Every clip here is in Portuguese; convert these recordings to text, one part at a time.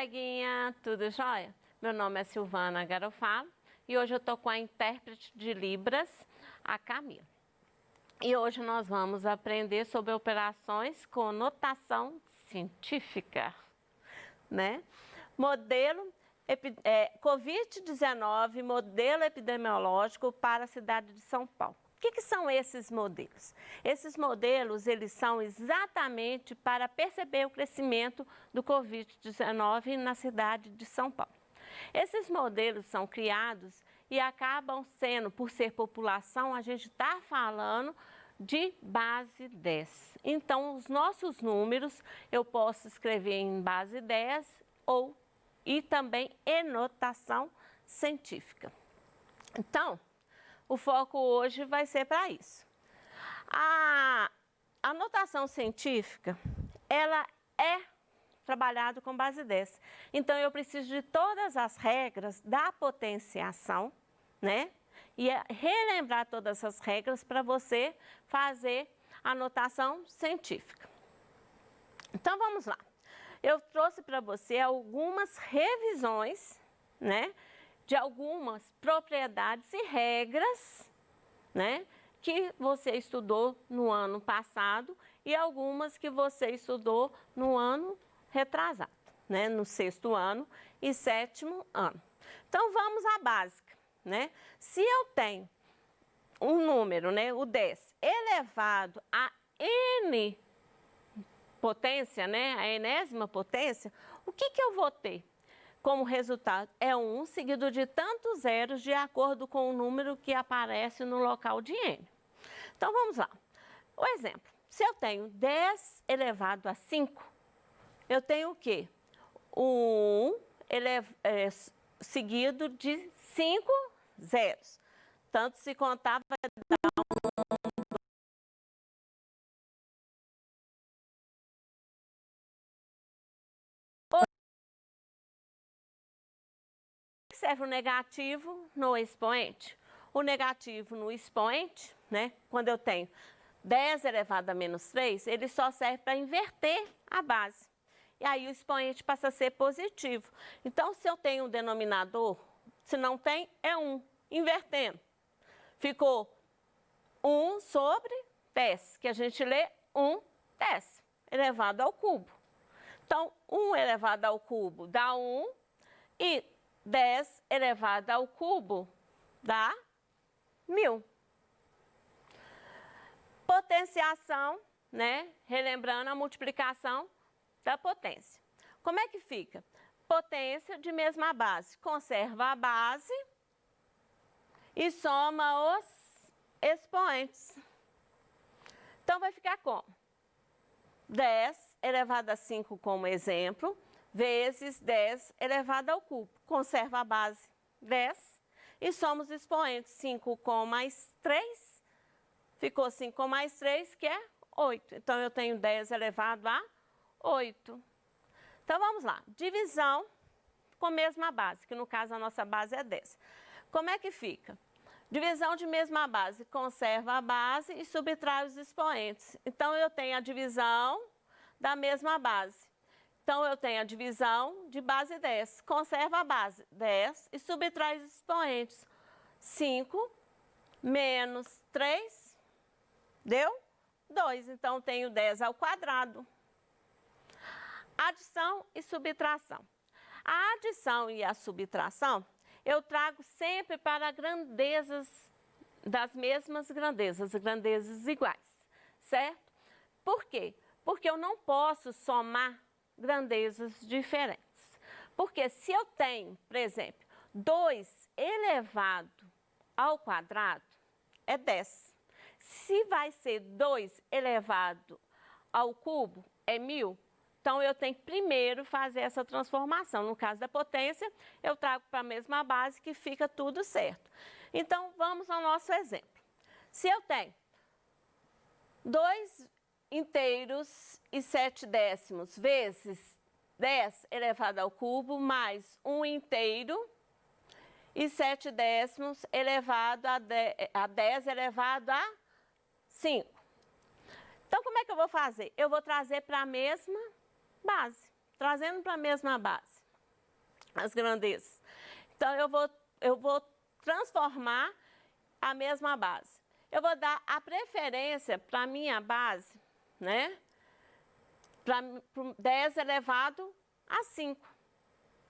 coleguinha, tudo jóia? Meu nome é Silvana Garofalo e hoje eu tô com a intérprete de Libras, a Camila. E hoje nós vamos aprender sobre operações com notação científica, né? Modelo Covid-19, modelo epidemiológico para a cidade de São Paulo. O que são esses modelos? Esses modelos, eles são exatamente para perceber o crescimento do Covid-19 na cidade de São Paulo. Esses modelos são criados e acabam sendo, por ser população, a gente está falando de base 10. Então, os nossos números eu posso escrever em base 10 e também em notação científica. Então, o foco hoje vai ser para isso. A notação científica, ela é trabalhada com base 10. Então, eu preciso de todas as regras da potenciação, né? E relembrar todas essas regras para você fazer a notação científica. Então, vamos lá. Eu trouxe para você algumas revisões, né, de algumas propriedades e regras, né, que você estudou no ano passado e algumas que você estudou no ano retrasado, né, no 6º ano e 7º ano. Então, vamos à básica, né? Se eu tenho um número, né, o 10, elevado a n potência, né, a enésima potência, o que eu vou ter? Como resultado, é 1 seguido de tantos zeros de acordo com o número que aparece no local de n. Então, vamos lá. O exemplo, se eu tenho 10 elevado a 5, eu tenho o quê? 1 seguido de 5 zeros. Tanto se contar, vai dar serve o negativo no expoente. O negativo no expoente, né? Quando eu tenho 10 elevado a menos 3, ele só serve para inverter a base. E aí o expoente passa a ser positivo. Então, se eu tenho um denominador, se não tem, é 1. Invertendo. Ficou 1 sobre 10, que a gente lê 1/10 elevado ao cubo. Então, 1 elevado ao cubo dá 1 e 10 elevado ao cubo dá 1000. Potenciação, né? Relembrando a multiplicação da potência. Como é que fica? Potência de mesma base. Conserva a base e soma os expoentes. Então, vai ficar como? 10 elevado a 5 como exemplo, vezes 10 elevado ao cubo. Conserva a base 10 e soma os expoentes. 5 com mais 3, ficou 5 com mais 3, que é 8. Então, eu tenho 10 elevado a 8. Então, vamos lá. Divisão com mesma base, que no caso a nossa base é 10. Como é que fica? Divisão de mesma base, conserva a base e subtrai os expoentes. Então, eu tenho a divisão da mesma base. Então, eu tenho a divisão de base 10. Conserva a base 10 e subtrai os expoentes. 5 menos 3, deu 2. Então, tenho 10 ao quadrado. Adição e subtração. A adição e a subtração eu trago sempre para grandezas das mesmas grandezas, grandezas iguais, certo? Por quê? Porque eu não posso somar grandezas diferentes. Porque se eu tenho, por exemplo, 2 elevado ao quadrado, é 10. Se vai ser 2 elevado ao cubo, é 1000. Então, eu tenho que primeiro fazer essa transformação. No caso da potência, eu trago para a mesma base que fica tudo certo. Então, vamos ao nosso exemplo. Se eu tenho 2 inteiros e 7 décimos vezes 10 elevado ao cubo, mais 1 inteiro e 7 décimos elevado a 10 elevado a 5. Então, como é que eu vou fazer? Eu vou trazer para a mesma base, trazendo para a mesma base. as grandezas. Então, eu vou transformar a mesma base. Eu vou dar a preferência para a minha base, né? Para 10 elevado a 5.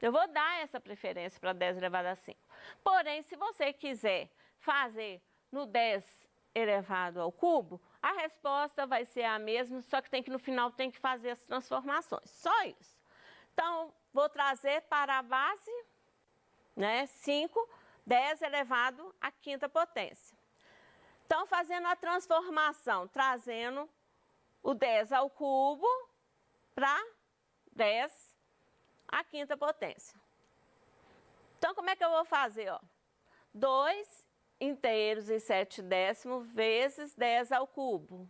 Eu vou dar essa preferência para 10 elevado a 5. Porém, se você quiser fazer no 10 elevado ao cubo, a resposta vai ser a mesma, só que no final tem que fazer as transformações. Só isso. Então, vou trazer para a base, né, 5, 10 elevado à quinta potência. Então, fazendo a transformação, trazendo o 10 ao cubo para 10 à quinta potência. Então, como é que eu vou fazer? 2 inteiros e 7 décimos vezes 10 ao cubo.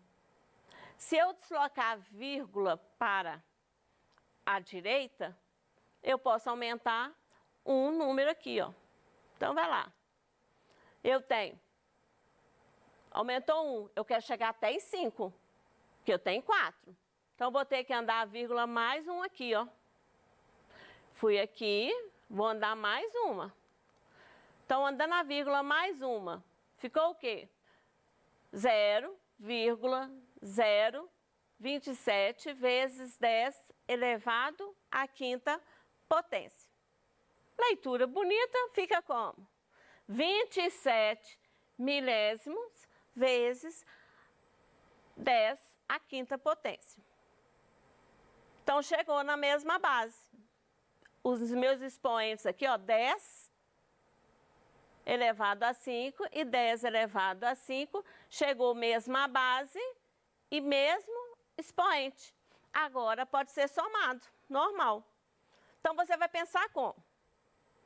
Se eu deslocar a vírgula para a direita, eu posso aumentar um número aqui, ó. Então, vai lá. Eu tenho, aumentou 1, eu quero chegar até em 5, porque eu tenho 4. Então, vou ter que andar a vírgula mais um aqui, ó. Fui aqui, vou andar mais uma. Então, andando a vírgula mais uma, ficou o quê? 0,027 vezes 10 elevado à quinta potência. Leitura bonita, fica como? 27 milésimos vezes 10 à quinta potência. Então, chegou na mesma base. Os meus expoentes aqui, ó, 10 elevado a 5 e 10 elevado a 5, chegou mesma base e mesmo expoente. Agora pode ser somado, normal. Então, você vai pensar como?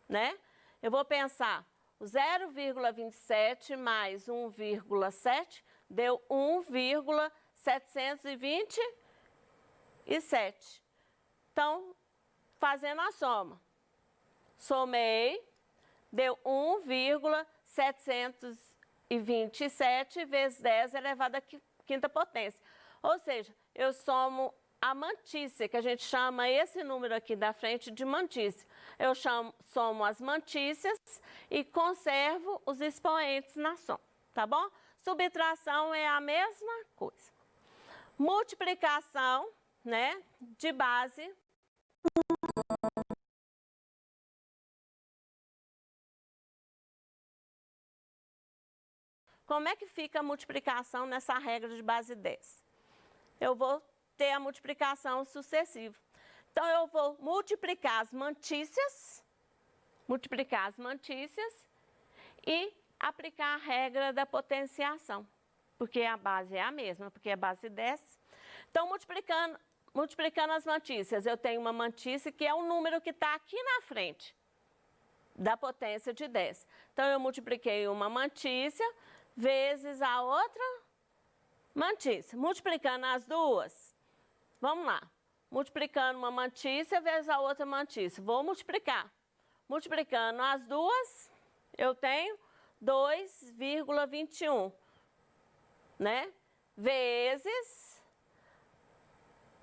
Né? Eu vou pensar o 0,27 mais 1,7 deu 1,727. Então, fazendo a soma, somei, deu 1,727 vezes 10 elevado à quinta potência. Ou seja, eu somo a mantícia, que a gente chama esse número aqui da frente de mantícia. Eu somo as mantícias e conservo os expoentes na soma, tá bom? Subtração é a mesma coisa. Multiplicação, né, de base. Como é que fica a multiplicação nessa regra de base 10? Eu vou ter a multiplicação sucessiva. Então, eu vou multiplicar as mantícias e aplicar a regra da potenciação, porque a base é a mesma, porque é base 10. Então, multiplicando as mantícias, eu tenho uma mantícia que é o número que está aqui na frente da potência de 10. Então, eu multipliquei uma mantícia vezes a outra mantícia. Multiplicando as duas, vamos lá. Multiplicando uma mantícia vezes a outra mantícia. Vou multiplicar. Multiplicando as duas, eu tenho 2,21, né? Vezes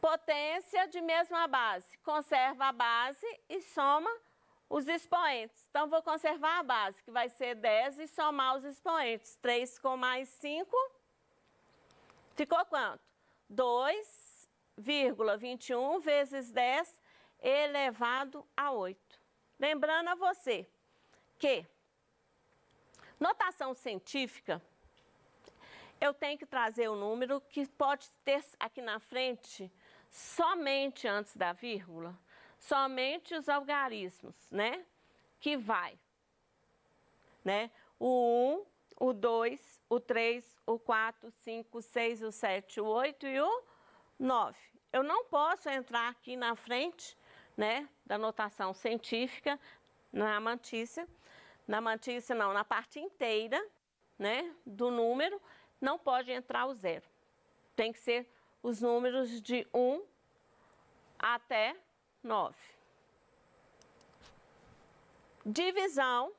potência de mesma base. Conserva a base e soma os expoentes. Então, vou conservar a base, que vai ser 10, e somar os expoentes. 3 com mais 5, ficou quanto? 2,21 vezes 10 elevado a 8. Lembrando a você que notação científica, eu tenho que trazer o número que pode ter aqui na frente, somente antes da vírgula, somente os algarismos, né? Que vai, né? O 1, o 2, o 3, o 4, o 5, o 6, o 7, o 8 e o 9. Eu não posso entrar aqui na frente, né, da notação científica, na mantícia. Na mantícia não, na parte inteira, né, do número, não pode entrar o 0. Tem que ser os números de 1 até 9. Divisão,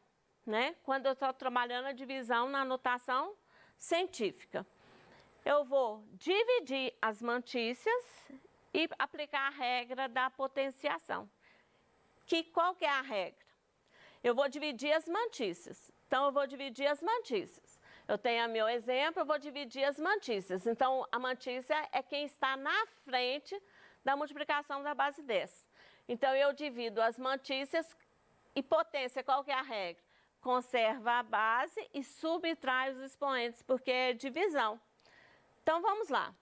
né? Quando eu estou trabalhando a divisão na notação científica. Eu vou dividir as mantícias e aplicar a regra da potenciação. que qual que é a regra? Eu vou dividir as mantícias. Então, eu vou dividir as mantícias. Eu tenho meu exemplo, eu vou dividir as mantícias. Então, a mantícia é quem está na frente da multiplicação da base 10. Então, eu divido as mantícias e potência, qual que é a regra? Conserva a base e subtrai os expoentes, porque é divisão. Então, vamos lá.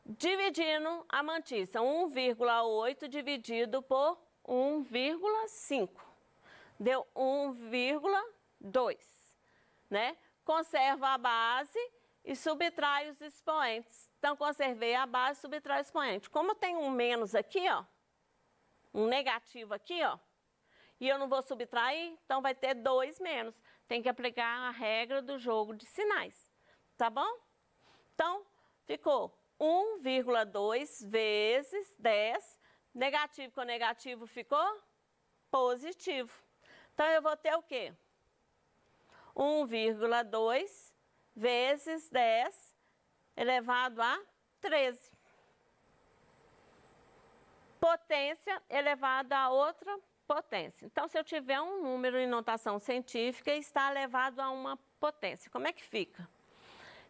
Dividindo a mantícia, 1,8 dividido por 1,5. Deu 1,2, né? Conserva a base e subtrai os expoentes. Então, conservei a base e subtrai o expoente. Como tem um menos aqui, ó, um negativo aqui, ó, e eu não vou subtrair, então vai ter 2 menos. Tem que aplicar a regra do jogo de sinais, tá bom? Então, ficou 1,2 vezes 10, negativo com negativo ficou positivo. Então, eu vou ter o quê? 1,2 vezes 10 elevado a 13. Potência elevada a outra potência. Então, se eu tiver um número em notação científica, está elevado a uma potência. Como é que fica?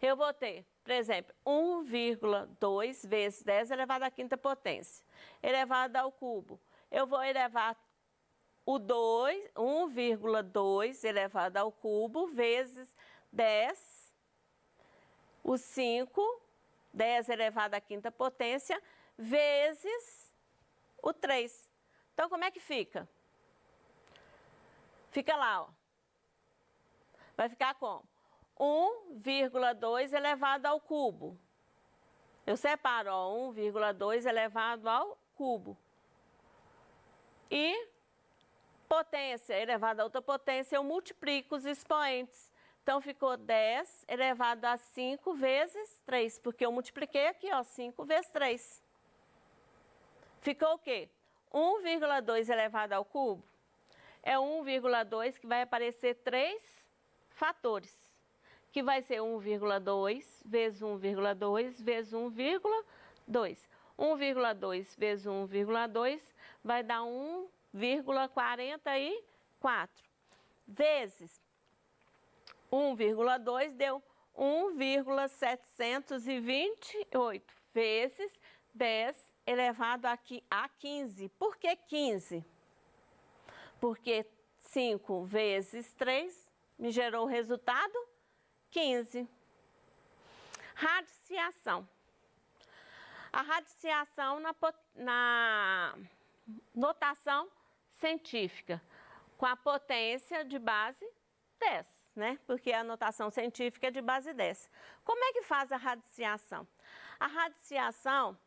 Eu vou ter, por exemplo, 1,2 vezes 10 elevado à quinta potência, elevado ao cubo. Eu vou elevar o 1,2 elevado ao cubo vezes 10, o 5, 10 elevado à quinta potência, vezes o 3. Então, como é que fica? Fica lá, ó. Vai ficar como? 1,2 elevado ao cubo. Eu separo, ó, 1,2 elevado ao cubo. E potência elevada a outra potência, eu multiplico os expoentes. Então, ficou 10 elevado a 5 vezes 3, porque eu multipliquei aqui, ó, 5 vezes 3. Ficou o quê? 1,2 elevado ao cubo é 1,2 que vai aparecer 3 fatores, que vai ser 1,2 vezes 1,2 vezes 1,2. 1,2 vezes 1,2 vai dar 1,44 vezes 1,2 deu 1,728 vezes 10 elevado a 15. Por que 15? Porque 5 vezes 3 me gerou o resultado 15. Radiciação. A radiciação na notação científica, com a potência de base 10, né? Porque a notação científica é de base 10. Como é que faz a radiciação? A radiciação,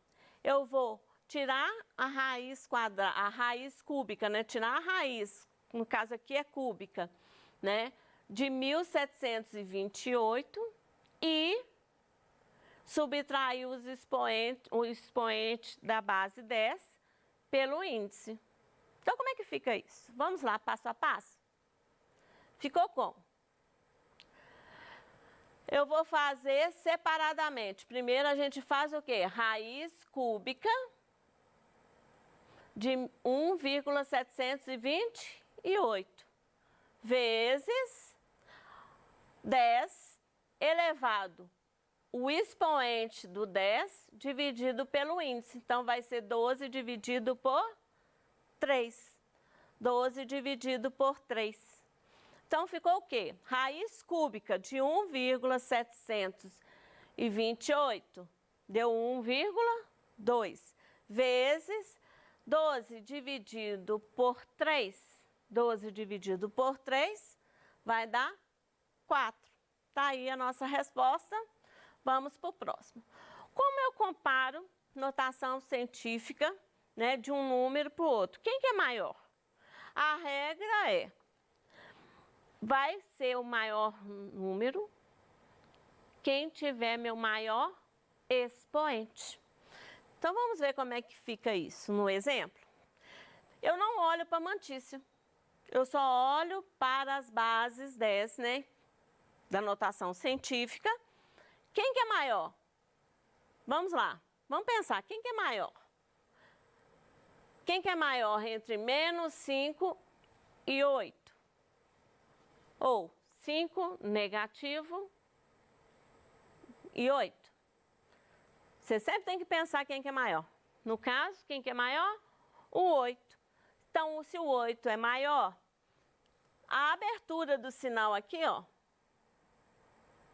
eu vou tirar a raiz quadrada, a raiz cúbica, né? Tirar a raiz, no caso aqui é cúbica, né? De 1.728 e subtrair o expoente da base 10 pelo índice. Então, como é que fica isso? Vamos lá, passo a passo? Ficou como? Eu vou fazer separadamente. Primeiro, a gente faz o quê? Raiz cúbica de 1,728 vezes 10 elevado o expoente do 10 dividido pelo índice. Então, vai ser 12 dividido por 3. 12 dividido por 3. Então, ficou o quê? Raiz cúbica de 1,728 deu 1,2 vezes 12 dividido por 3. 12 dividido por 3 vai dar 4. Tá aí a nossa resposta. Vamos para o próximo. Como eu comparo notação científica, né, de um número para o outro? Quem que é maior? A regra é, vai ser o maior número quem tiver meu maior expoente. Então, vamos ver como é que fica isso no exemplo. Eu não olho para a mantícia, eu só olho para as bases 10, né, da notação científica. Quem que é maior? Vamos lá, vamos pensar, quem que é maior? Quem que é maior entre menos 5 e 8? Ou 5 negativo e 8. Você sempre tem que pensar quem que é maior. No caso, quem que é maior? O 8. Então, se o 8 é maior, a abertura do sinal aqui, ó,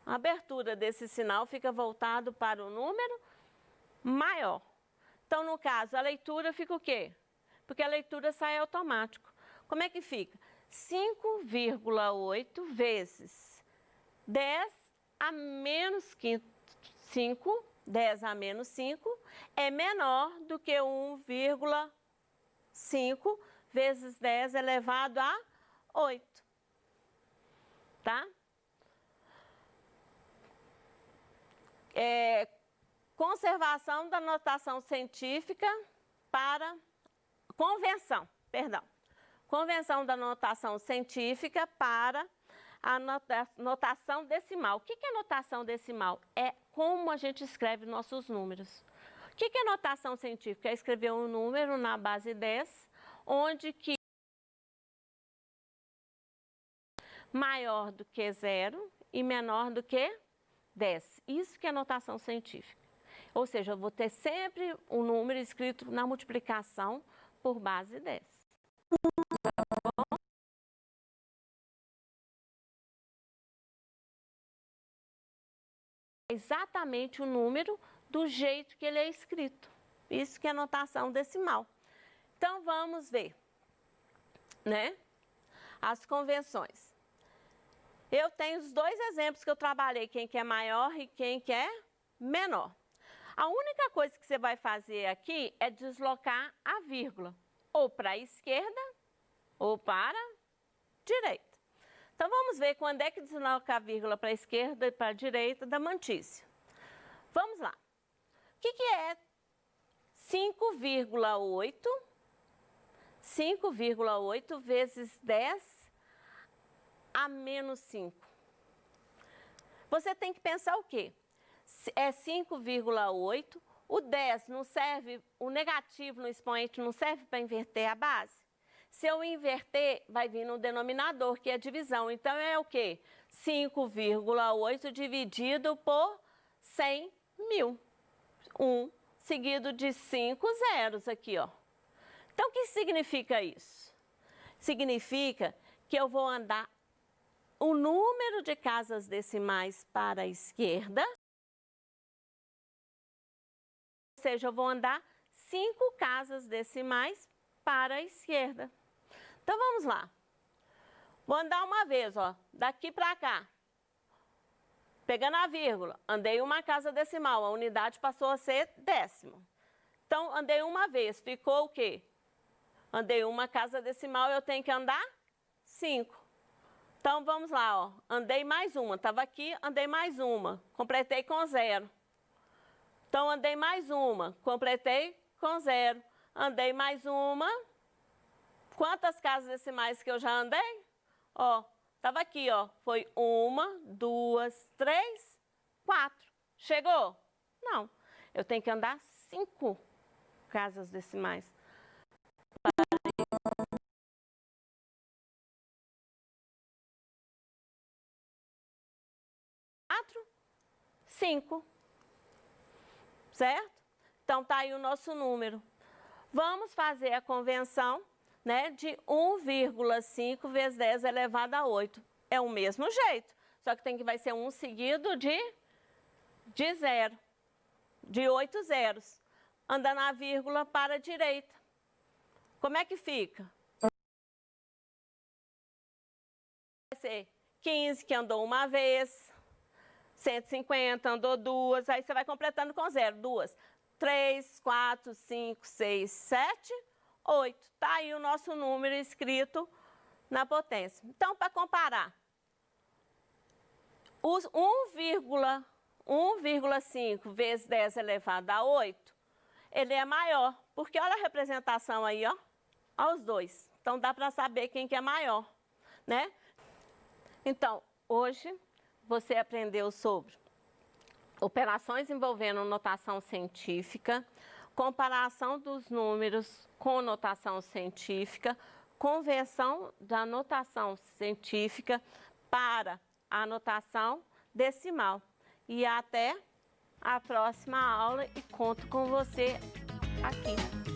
a abertura desse sinal fica voltado para o número maior. Então, no caso, a leitura fica o quê? Porque a leitura sai automático. Como é que fica? 5,8 vezes 10 a menos 5, 10 a menos 5, é menor do que 1,5 vezes 10 elevado a 8. Tá? Conservação da notação científica para... Convenção da notação científica para a notação decimal. O que é notação decimal? É como a gente escreve nossos números. O que é notação científica? É escrever um número na base 10, onde que maior do que 0 e menor do que 10. Isso que é notação científica. Ou seja, eu vou ter sempre um número escrito na multiplicação por base 10. Tá bom? Exatamente o número do jeito que ele é escrito. Isso que é notação decimal. Então, vamos ver, né? As convenções. Eu tenho os dois exemplos que eu trabalhei, quem que é maior e quem que é menor. A única coisa que você vai fazer aqui é deslocar a vírgula, ou para a esquerda ou para a direita. Então, vamos ver quando é que desloca a vírgula para a esquerda e para a direita da mantícia. Vamos lá. O que é 5,8? 5,8 vezes 10 a menos 5. Você tem que pensar o quê? É 5,8, o 10 não serve, o negativo no expoente não serve para inverter a base? Se eu inverter, vai vir no denominador, que é a divisão. Então, é o quê? 5,8 dividido por 100 mil. 1 seguido de 5 zeros aqui, ó. Então, o que significa isso? Significa que eu vou andar o número de casas decimais para a esquerda, ou seja, eu vou andar 5 casas decimais para a esquerda. Então, vamos lá. Vou andar uma vez, ó, daqui para cá. Pegando a vírgula, andei uma casa decimal, a unidade passou a ser décimo. Então, andei uma vez, ficou o quê? Andei uma casa decimal, eu tenho que andar 5. Então, vamos lá, ó. Andei mais uma, estava aqui, andei mais uma, completei com 0. Então, andei mais uma, completei com 0. Andei mais uma. Quantas casas decimais que eu já andei? Ó, estava aqui, ó. Foi 1, 2, 3, 4. Chegou? Não. Eu tenho que andar 5 casas decimais. 4, 5. Certo? Então, tá aí o nosso número. Vamos fazer a convenção, né, de 1,5 vezes 10 elevado a 8. É o mesmo jeito, só que vai ser 1 seguido de 0, de 8 zeros. Anda na vírgula para a direita. Como é que fica? Vai ser 15, que andou uma vez, 150, andou 2, aí você vai completando com 0. 2, 3, 4, 5, 6, 7, 8. Está aí o nosso número escrito na potência. Então, para comparar, os 1,5 vezes 10 elevado a 8, ele é maior, porque olha a representação aí, ó, aos dois. Então, dá para saber quem que é maior, né? Então, hoje você aprendeu sobre operações envolvendo notação científica, comparação dos números com notação científica, conversão da notação científica para a notação decimal. E até a próxima aula e conto com você aqui.